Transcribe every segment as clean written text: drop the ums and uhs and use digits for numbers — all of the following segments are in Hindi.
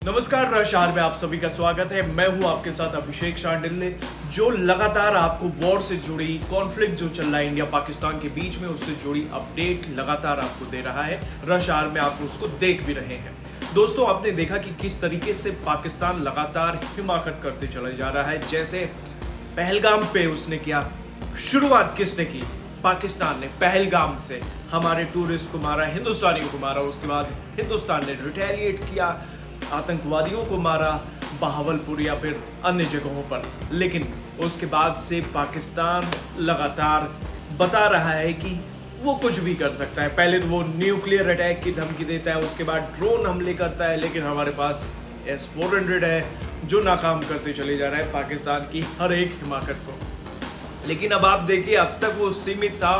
नमस्कार रशार में आप सभी का स्वागत है। मैं हूं आपके साथ अभिषेक शांडिल्य, जो लगातार आपको वॉर से जुड़ी कॉन्फ्लिक्ट जो चल रहा है इंडिया पाकिस्तान के बीच में उससे जुड़ी अपडेट लगातार आपको दे रहा है। रशार में आप उसको देख भी रहे हैं। दोस्तों, आपने देखा कि किस तरीके से पाकिस्तान लगातार हिमाकत करते चला जा रहा है। जैसे पहलगाम पे उसने किया, शुरुआत किसने की? पाकिस्तान ने पहलगाम से हमारे टूरिस्ट को मारा, हिंदुस्तानियों को मारा। उसके बाद हिंदुस्तान ने रिटेलिएट किया, आतंकवादियों को मारा बहावलपुर या फिर अन्य जगहों पर। लेकिन उसके बाद से पाकिस्तान लगातार बता रहा है कि वो कुछ भी कर सकता है। पहले तो वो न्यूक्लियर अटैक की धमकी देता है, उसके बाद ड्रोन हमले करता है। लेकिन हमारे पास S-400 है जो नाकाम करते चले जा रहा है पाकिस्तान की हर एक हिमाकत को। लेकिन अब आप देखिए, अब तक वो सीमित था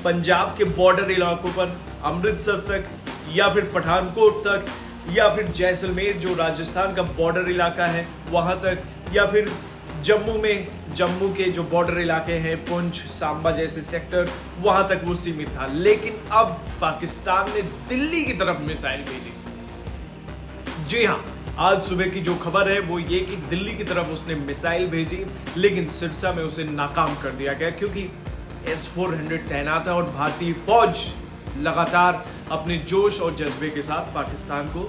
पंजाब के बॉर्डर इलाकों पर, अमृतसर तक या फिर पठानकोट तक या फिर जैसलमेर जो राजस्थान का बॉर्डर इलाका है वहां तक, या फिर जम्मू के जो बॉर्डर इलाके हैं पुंछ सांबा जैसे सेक्टर, वहां तक वो सीमित था। लेकिन अब पाकिस्तान ने दिल्ली की तरफ मिसाइल भेजी। जी हाँ, आज सुबह की जो खबर है वो ये कि दिल्ली की तरफ उसने मिसाइल भेजी, लेकिन सिरसा में उसे नाकाम कर दिया गया क्योंकि S-400 तैनात है और भारतीय फौज लगातार अपने जोश और जज्बे के साथ पाकिस्तान को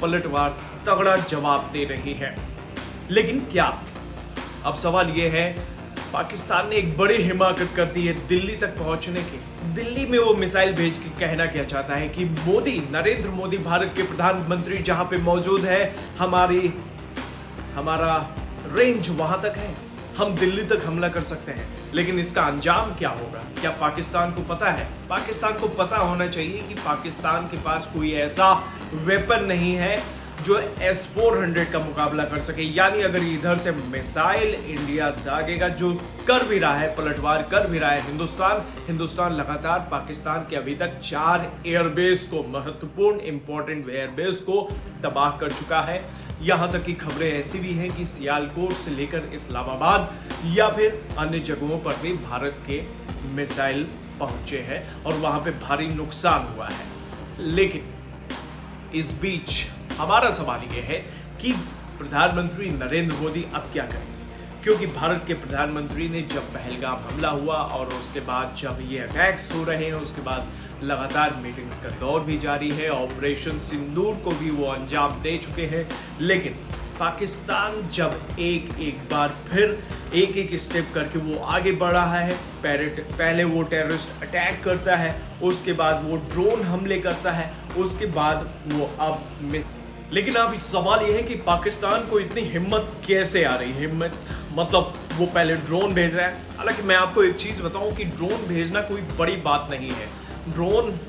पलटवार तगड़ा जवाब दे रही है। लेकिन क्या, अब सवाल यह है, पाकिस्तान ने एक बड़ी हिमाकत कर दी है दिल्ली तक पहुंचने की। दिल्ली में वो मिसाइल भेज के कहना क्या चाहता है कि नरेंद्र मोदी भारत के प्रधानमंत्री जहां पे मौजूद है, हमारा रेंज वहां तक है, हम दिल्ली तक हमला कर सकते हैं। लेकिन इसका अंजाम क्या होगा? क्या पाकिस्तान को पता है? पाकिस्तान को पता होना चाहिए कि पाकिस्तान के पास कोई ऐसा वेपन नहीं है जो S-400 का मुकाबला कर सके। यानी अगर इधर से मिसाइल इंडिया दागेगा, जो कर भी रहा है, पलटवार कर भी रहा है हिंदुस्तान लगातार पाकिस्तान के अभी तक 4 एयरबेस को, महत्वपूर्ण इंपॉर्टेंट एयरबेस को तबाह कर चुका है। यहाँ तक की खबरें ऐसी भी हैं कि सियालकोट से लेकर इस्लामाबाद या फिर अन्य जगहों पर भी भारत के मिसाइल पहुंचे हैं और वहां पे भारी नुकसान हुआ है। लेकिन इस बीच हमारा सवाल यह है कि प्रधानमंत्री नरेंद्र मोदी अब क्या करें? क्योंकि भारत के प्रधानमंत्री ने जब पहलगाम हमला हुआ और उसके बाद जब ये अटैक्स हो रहे हैं, उसके बाद लगातार मीटिंग्स का दौर भी जारी है, ऑपरेशन सिंदूर को भी वो अंजाम दे चुके हैं। लेकिन पाकिस्तान जब एक बार फिर एक स्टेप करके वो आगे बढ़ रहा है, पहले वो टेररिस्ट अटैक करता है, उसके बाद वो ड्रोन हमले करता है, उसके बाद वो अब लेकिन अब सवाल यह है कि पाकिस्तान को इतनी हिम्मत कैसे आ रही है? हिम्मत मतलब वो पहले ड्रोन भेज रहा है। हालांकि मैं आपको एक चीज बताऊं कि ड्रोन भेजना कोई बड़ी बात नहीं है। ड्रोन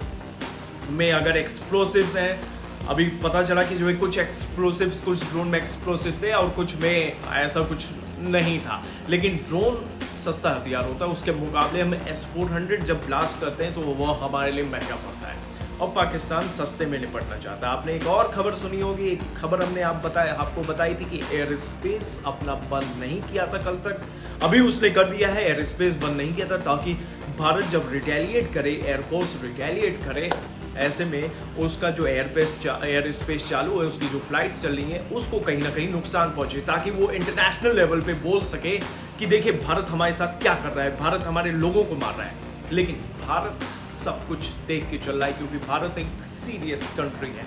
में अगर एक्सप्लोसिव्स हैं, अभी पता चला कि जो है कुछ ड्रोन में एक्सप्लोसिव्स थे और कुछ में ऐसा कुछ नहीं था। लेकिन ड्रोन सस्ता हथियार होता है, उसके मुकाबले हम S-400 जब ब्लास्ट करते हैं तो वह हमारे लिए महंगा पड़ता है और पाकिस्तान सस्ते में निपटना चाहता है। आपने एक और खबर सुनी होगी, एक खबर हमने आपको बताई थी कि एयर स्पेस अपना बंद नहीं किया था कल तक, अभी उसने कर दिया है। एयर स्पेस बंद नहीं किया था ताकि भारत जब रिटेलिएट करे, एयरफोर्स रिटेलिएट करे, ऐसे में उसका जो एयर स्पेस चालू है, उसकी जो फ्लाइट चल रही है, उसको कहीं ना कहीं नुकसान पहुंचे, ताकि वो इंटरनेशनल लेवल पे बोल सके कि देखिए भारत हमारे साथ क्या कर रहा है, भारत हमारे लोगों को मार रहा है। लेकिन भारत सब कुछ देख के चल रहा है क्योंकि भारत एक सीरियस कंट्री है।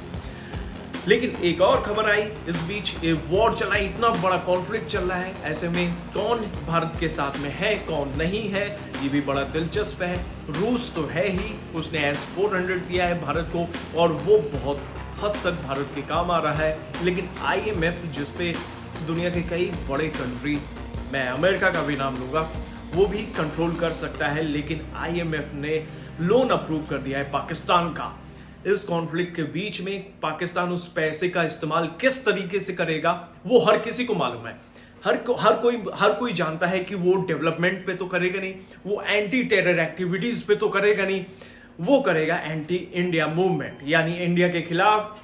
लेकिन एक और खबर आई इस बीच, एक वॉर चला है, इतना बड़ा कॉन्फ्लिक्ट चल रहा है, ऐसे में कौन भारत के साथ में है, कौन नहीं है, ये भी बड़ा दिलचस्प है। रूस तो है ही, उसने S-400 दिया है भारत को और वो बहुत हद तक भारत के काम आ रहा है। लेकिन IMF, जिसपे दुनिया के कई बड़े कंट्री, मैं अमेरिका का भी नाम लूंगा, वो भी कंट्रोल कर सकता है। लेकिन IMF ने लोन अप्रूव कर दिया है पाकिस्तान का। इस कॉन्फ्लिक्ट के बीच में पाकिस्तान उस पैसे का इस्तेमाल किस तरीके से करेगा वो हर किसी को मालूम है। हर कोई जानता है कि वो डेवलपमेंट पे तो करेगा नहीं, वो एंटी टेरर एक्टिविटीज पे तो करेगा नहीं, वो करेगा एंटी इंडिया मूवमेंट, यानी इंडिया के खिलाफ